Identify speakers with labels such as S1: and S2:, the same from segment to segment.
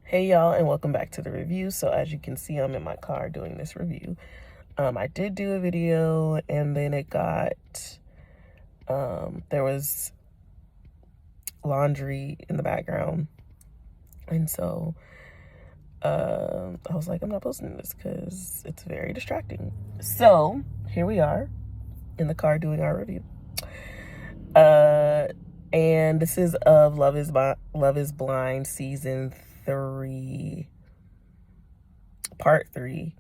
S1: Hey y'all, and welcome back to the review. So as you can see, I'm in my car doing this review. I did do a video and then it got there was laundry in the background, and so I was like, I'm not posting this because it's very distracting. So here we are in the car doing our review. And this is of Love is Blind season 3, part 3,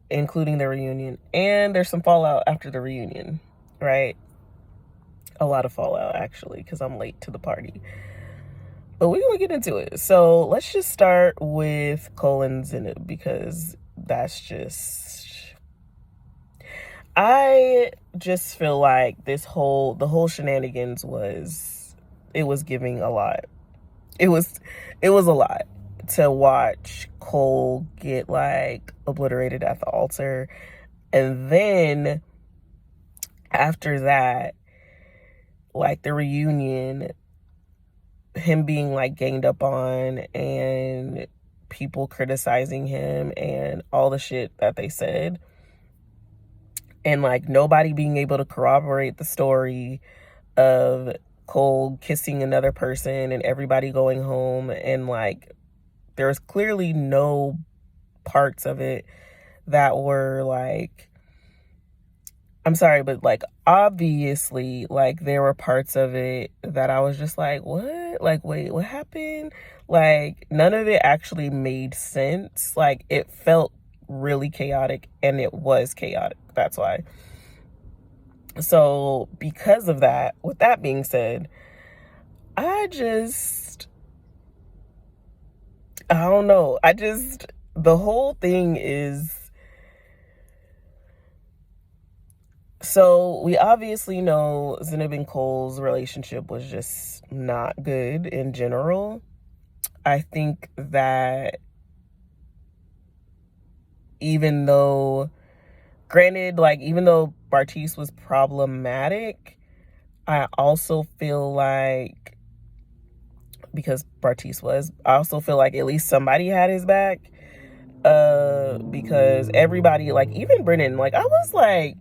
S1: including the reunion. And there's some fallout after the reunion, right? A lot of fallout, actually, because I'm late to the party. But we're going to get into it. So let's just start with Cole and Zenib, because that's just... I just feel like the whole shenanigans was giving a lot. It was a lot to watch Cole get like obliterated at the altar, and then after that, like the reunion, him being like ganged up on and people criticizing him and all the shit that they said, and like nobody being able to corroborate the story of Cole kissing another person and everybody going home, and like there's clearly no parts of it that were like, I'm sorry, but like obviously like there were parts of it that I was just like, what? Like, wait, what happened? Like none of it actually made sense. Like it felt really chaotic, and it was chaotic. That's why. So because of that, with that being said, I don't know. The whole thing is, so we obviously know Zenib and Cole's relationship was just not good in general. I think that even though Bartise was problematic, I also feel like, because Bartise was, I also feel like at least somebody had his back. Because everybody, like even Brennan, like I was like,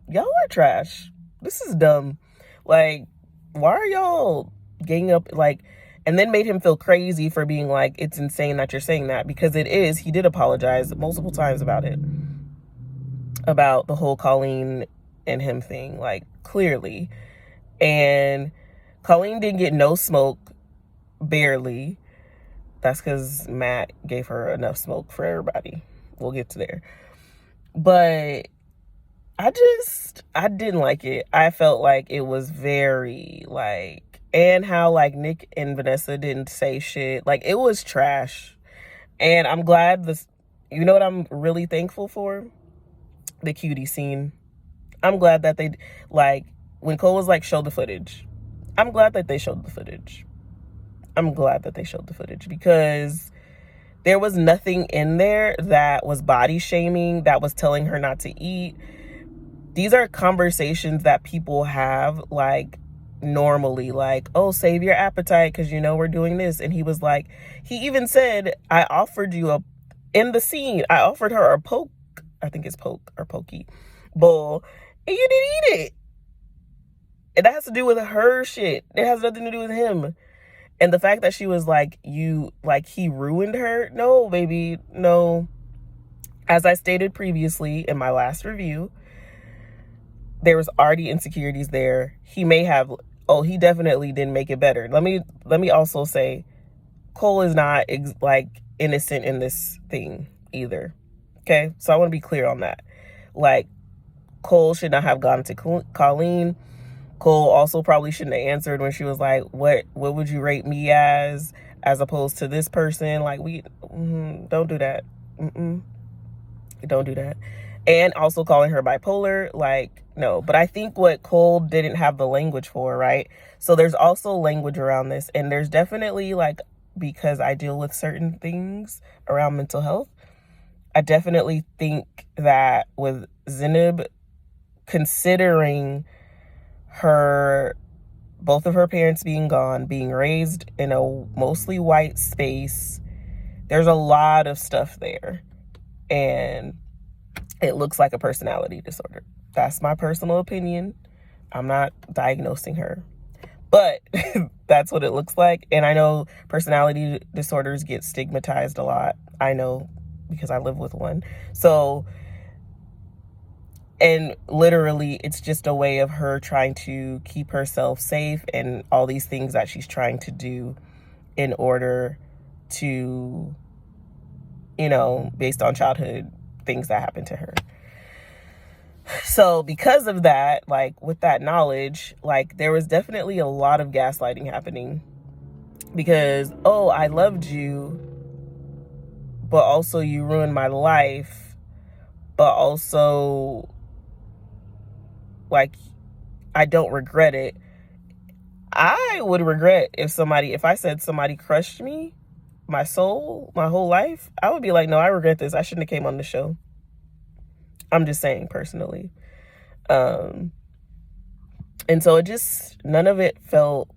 S1: y'all are trash. This is dumb. Like, why are y'all ganging up? Like, and then made him feel crazy for being like, it's insane that you're saying that, because it is. He did apologize multiple times about it, about the whole Colleen and him thing, like clearly. And Colleen didn't get no smoke, barely. That's because Matt gave her enough smoke for everybody. We'll get to there. But I didn't like it. I felt like it was very like, and how like Nick and Vanessa didn't say shit. Like it was trash. And I'm glad you know what I'm really thankful for? The cutie scene. I'm glad that they, like, when Cole was like, show the footage. I'm glad that they showed the footage. Because there was nothing in there that was body shaming, that was telling her not to eat. These are conversations that people have like normally, like, oh, save your appetite because you know we're doing this. And he was like, he even said, I offered you in the scene, I offered her a poke, I think it's poke or pokey bowl, and you didn't eat it. And that has to do with her shit. It has nothing to do with him. And the fact that she was like, he ruined her. No, baby, no. As I stated previously in my last review, there was already insecurities there. He definitely didn't make it better. Let me also say, Cole is not like innocent in this thing either. Okay, so I want to be clear on that. Like, Cole should not have gone to Colleen. Cole also probably shouldn't have answered when she was like, what would you rate me as opposed to this person? Like, don't do that. Don't do that. And also calling her bipolar, like, no. But I think what Cole didn't have the language for, right? So there's also language around this, and there's definitely, like, because I deal with certain things around mental health, I definitely think that with Zenib, considering both of her parents being gone, being raised in a mostly white space, There's a lot of stuff there, and it looks like a personality disorder. That's my personal opinion. I'm not diagnosing her, but that's what it looks like. And I know personality disorders get stigmatized a lot. I know because I live with one. So, and literally it's just a way of her trying to keep herself safe and all these things that she's trying to do in order to, you know, based on childhood things that happened to her. So because of that, like with that knowledge, like there was definitely a lot of gaslighting happening, because, oh, I loved you, but also you ruined my life, but also like I don't regret it. I would regret if I said somebody crushed me, my soul, my whole life. I would be like, no, I regret this. I shouldn't have came on the show. I'm just saying personally. And so it just, none of it felt,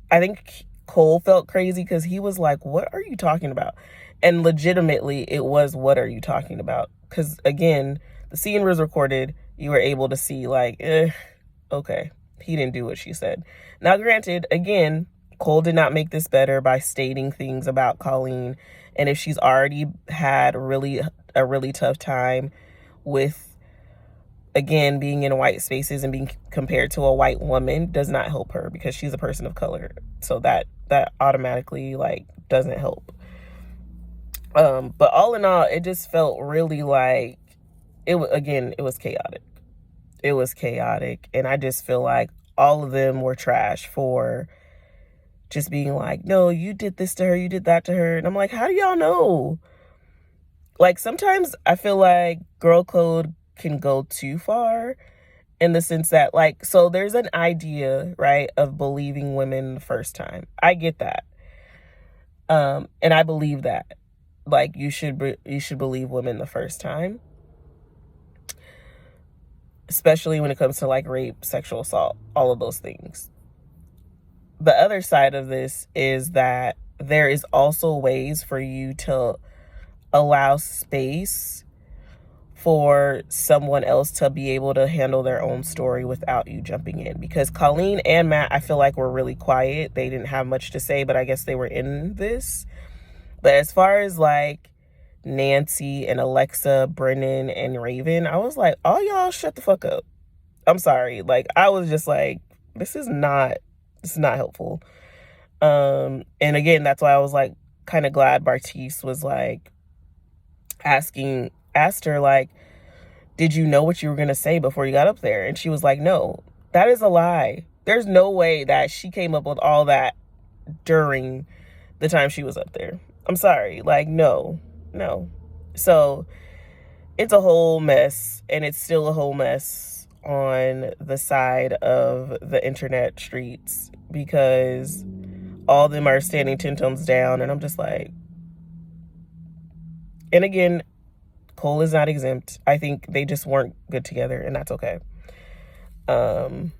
S1: I think Cole felt crazy because he was like, what are you talking about? And legitimately it was, what are you talking about? Because again, the scene was recorded. You were able to see like, okay, he didn't do what she said. Now, granted, again, Cole did not make this better by stating things about Colleen. And if she's already had a really tough time with, again, being in white spaces and being compared to a white woman, does not help her because she's a person of color. So that automatically like doesn't help. But all in all, it just felt really like it was chaotic. It was chaotic. And I just feel like all of them were trash for just being like, no, you did this to her, you did that to her. And I'm like, how do y'all know? Like, sometimes I feel like girl code can go too far, in the sense that, like, so there's an idea, right, of believing women the first time. I get that. And I believe that. Like, you should believe women the first time. Especially when it comes to like rape, sexual assault, all of those things. The other side of this is that there is also ways for you to allow space for someone else to be able to handle their own story without you jumping in. Because Colleen and Matt, I feel like, were really quiet. They didn't have much to say, but I guess they were in this. But as far as like Nancy and Alexa, Brennan, and Raven, I was like, all y'all shut the fuck up. I'm sorry. Like, I was just like, this is not helpful. And again, that's why I was like kind of glad Bartise was like asked her like, did you know what you were going to say before you got up there? And she was like, no, that is a lie. There's no way that she came up with all that during the time she was up there. I'm sorry. Like, no. So it's a whole mess, and it's still a whole mess on the side of the internet streets, because all of them are standing 10 toes down, and I'm just like, and again, Cole is not exempt. I think they just weren't good together, and that's okay. But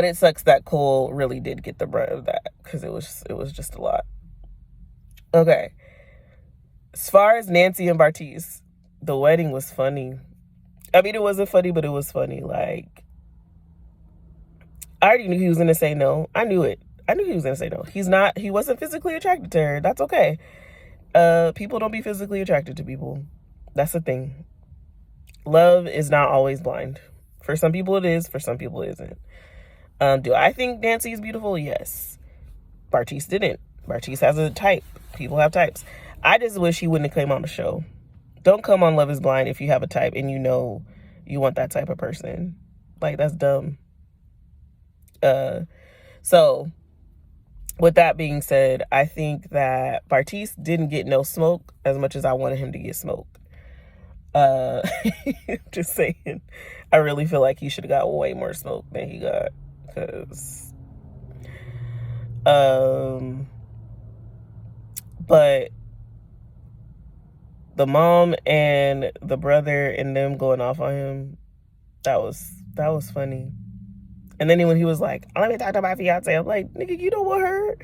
S1: it sucks that Cole really did get the brunt of that, because it was just a lot. Okay. As far as Nancy and Bartise, the wedding was funny. I mean, it wasn't funny, but it was funny. Like, I already knew he was going to say no. I knew it. I knew he was going to say no. He wasn't physically attracted to her. That's okay. People don't be physically attracted to people. That's the thing. Love is not always blind. For some people it is, for some people it isn't. Do I think Nancy is beautiful? Yes. Bartise didn't. Bartise has a type. People have types. I just wish he wouldn't have come on the show. Don't come on Love is Blind if you have a type and you know you want that type of person. Like, that's dumb. So with that being said, I think that Bartise didn't get no smoke as much as I wanted him to get smoked. Just saying. I really feel like he should have got way more smoke than he got. Because but the mom and the brother and them going off on him, that was funny. And then when he was like, let me talk to my fiance, I'm like, nigga, you don't want her.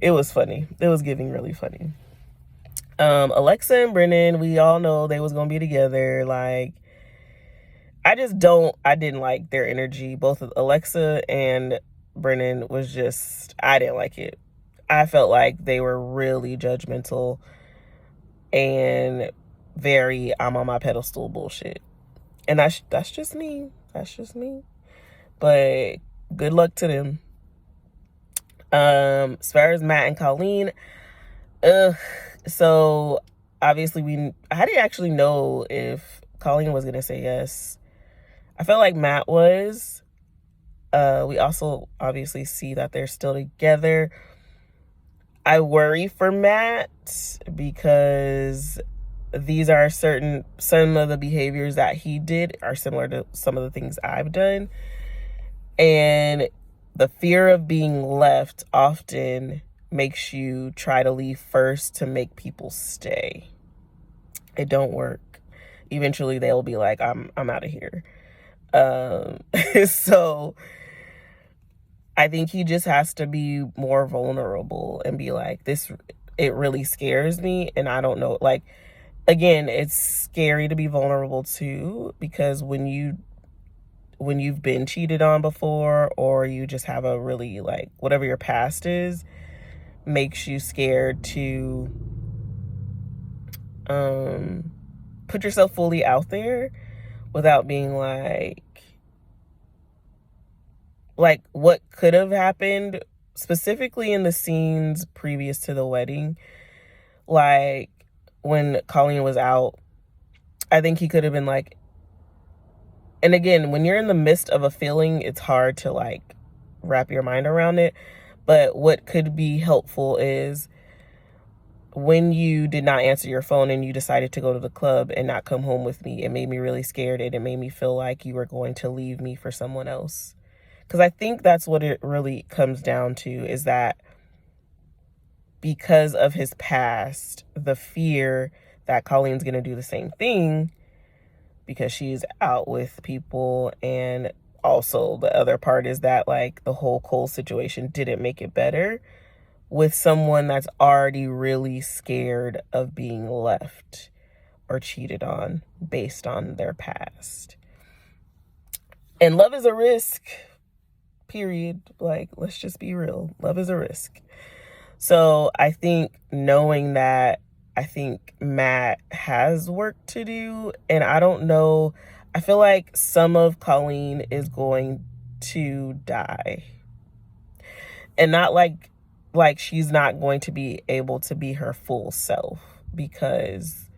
S1: It was funny. It was giving really funny. Alexa and Brennan, we all know they was gonna be together. Like, I didn't like their energy. Both of Alexa and Brennan was just, I didn't like it. I felt like they were really judgmental and very I'm on my pedestal bullshit. And that's just me. That's just me. But good luck to them. As far as Matt and Colleen, so obviously I didn't actually know if Colleen was gonna say yes. I felt like Matt was. We also obviously see that they're still together. I worry for Matt because these are some of the behaviors that he did are similar to some of the things I've done. And the fear of being left often makes you try to leave first to make people stay. It don't work. Eventually they'll be like, I'm out of here. So I think he just has to be more vulnerable and be like, it really scares me. And I don't know, like, again, it's scary to be vulnerable too, because when you've been cheated on before, or you just have a really, like, whatever your past is, makes you scared to put yourself fully out there without being like what could have happened, specifically in the scenes previous to the wedding. Like, when Colleen was out, I think he could have been like, and again, when you're in the midst of a feeling, it's hard to like wrap your mind around it. But what could be helpful is when you did not answer your phone and you decided to go to the club and not come home with me, it made me really scared, and it made me feel like you were going to leave me for someone else. Because I think that's what it really comes down to, is that because of his past, the fear that Colleen's going to do the same thing because she's out with people. And also the other part is that, like, the whole Cole situation didn't make it better with someone that's already really scared of being left or cheated on based on their past. And love is a risk, period. Like, let's just be real. Love is a risk. So I think knowing that, I think Matt has work to do. And I don't know, I feel like some of Colleen is going to die. And not like she's not going to be able to be her full self, because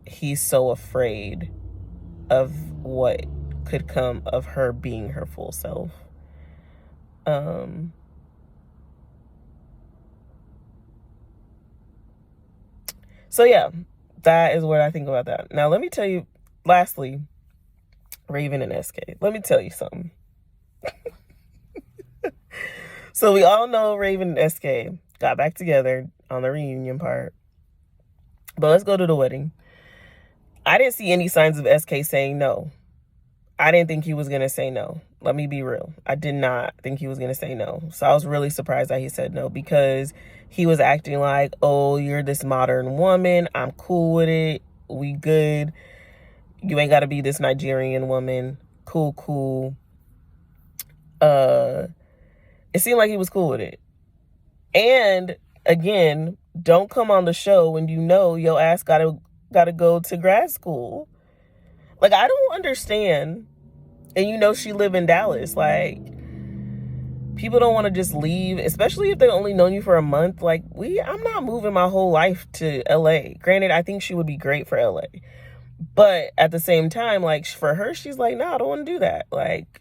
S1: he's so afraid of what could come of her being her full self. So yeah, that is what I think about that. Now let me tell you, lastly, Raven and SK. Let me tell you something. So we all know Raven and SK got back together on the reunion part. But let's go to the wedding. I didn't see any signs of SK saying no. I didn't think he was going to say no. Let me be real. I did not think he was going to say no. So I was really surprised that he said no, because he was acting like, oh, you're this modern woman. I'm cool with it. We good. You ain't got to be this Nigerian woman. Cool. It seemed like he was cool with it. And again, don't come on the show when you know your ass gotta go to grad school. Like, I don't understand. And you know she live in Dallas. Like, people don't want to just leave, especially if they've only known you for a month. Like, I'm not moving my whole life to LA. Granted, I think she would be great for LA. But at the same time, like, for her, she's like, no, I don't want to do that. Like,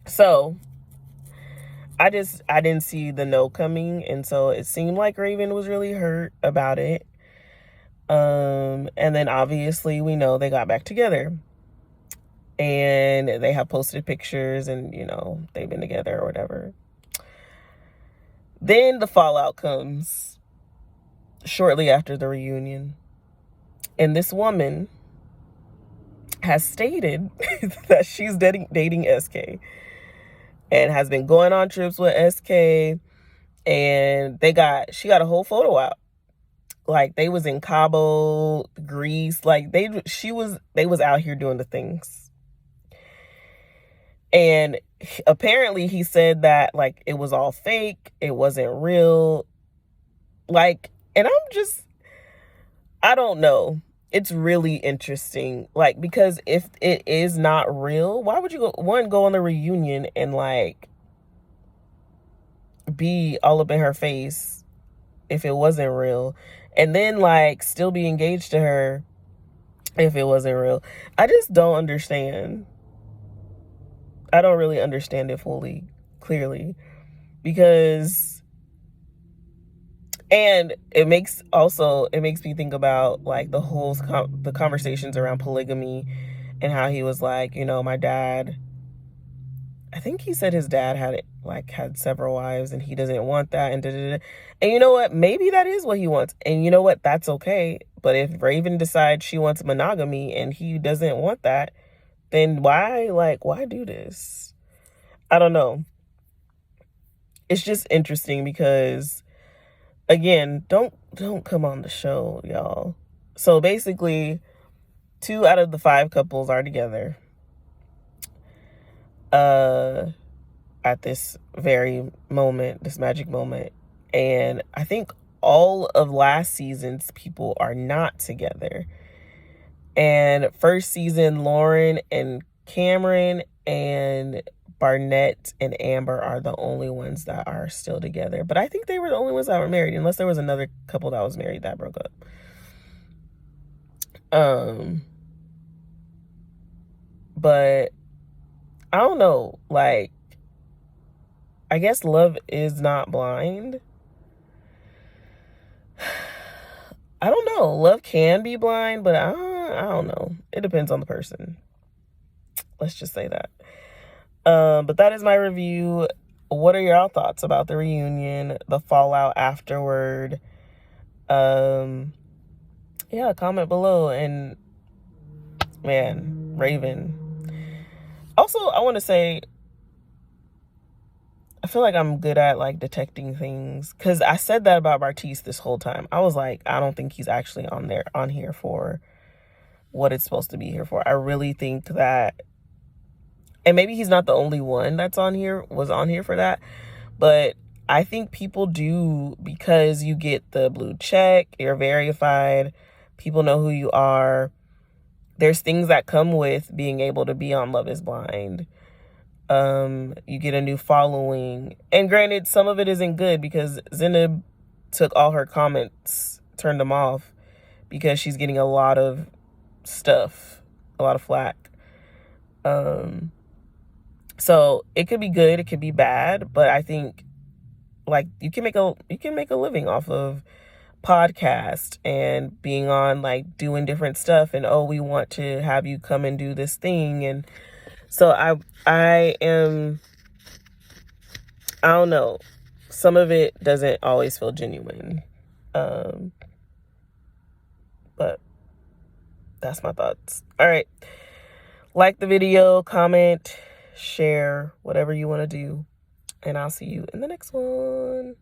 S1: so I didn't see the no coming. And so it seemed like Raven was really hurt about it. And then obviously we know they got back together, and they have posted pictures, and, you know, they've been together or whatever. Then the fallout comes shortly after the reunion. And this woman has stated that she's dating SK and has been going on trips with SK and she got a whole photo out. Like, they was in Cabo, Greece. Like, they was out here doing the things. And apparently he said that, like, it was all fake. It wasn't real. Like, and I don't know. It's really interesting. Like, because if it is not real, why would you go on the reunion and, like, be all up in her face if it wasn't real, and then, like, still be engaged to her if it wasn't real? I just don't understand. I don't really understand it fully, clearly, because, and it makes me think about, like, the conversations around polygamy, and how he was like, my dad, I think he said his dad had several wives and he doesn't want that, and da-da-da. And you know what? Maybe that is what he wants. And you know what? That's okay. But if Raven decides she wants monogamy and he doesn't want that, then why do this? I don't know. It's just interesting because, again, don't come on the show, y'all. So basically, 2 out of the 5 couples are together. At this very moment, this magic moment. And I think all of last season's people are not together. And first season, Lauren and Cameron and Barnett and Amber are the only ones that are still together. But I think they were the only ones that were married, unless there was another couple that was married that broke up. But I don't know, like, I guess love is not blind. I don't know. Love can be blind, but I don't know. It depends on the person. Let's just say that. But that is my review. What are your thoughts about the reunion, the fallout afterward? Yeah, comment below. And man, Raven. Also, I want to say, I feel like I'm good at, like, detecting things, because I said that about Bartise this whole time. I was like, I don't think he's actually on here for what it's supposed to be here for. I really think that, and maybe he's not the only one was on here for that, but I think people do, because you get the blue check, you're verified, people know who you are. There's things that come with being able to be on Love is Blind. You get a new following, and granted, some of it isn't good, because Zenib took all her comments, turned them off, because she's getting a lot of stuff, a lot of flack. So it could be good, it could be bad, but I think, like, you can make a living off of podcast and being on, like, doing different stuff, and, oh, we want to have you come and do this thing. And so I don't know. Some of it doesn't always feel genuine. But that's my thoughts. All right. Like the video, comment, share, whatever you want to do. And I'll see you in the next one.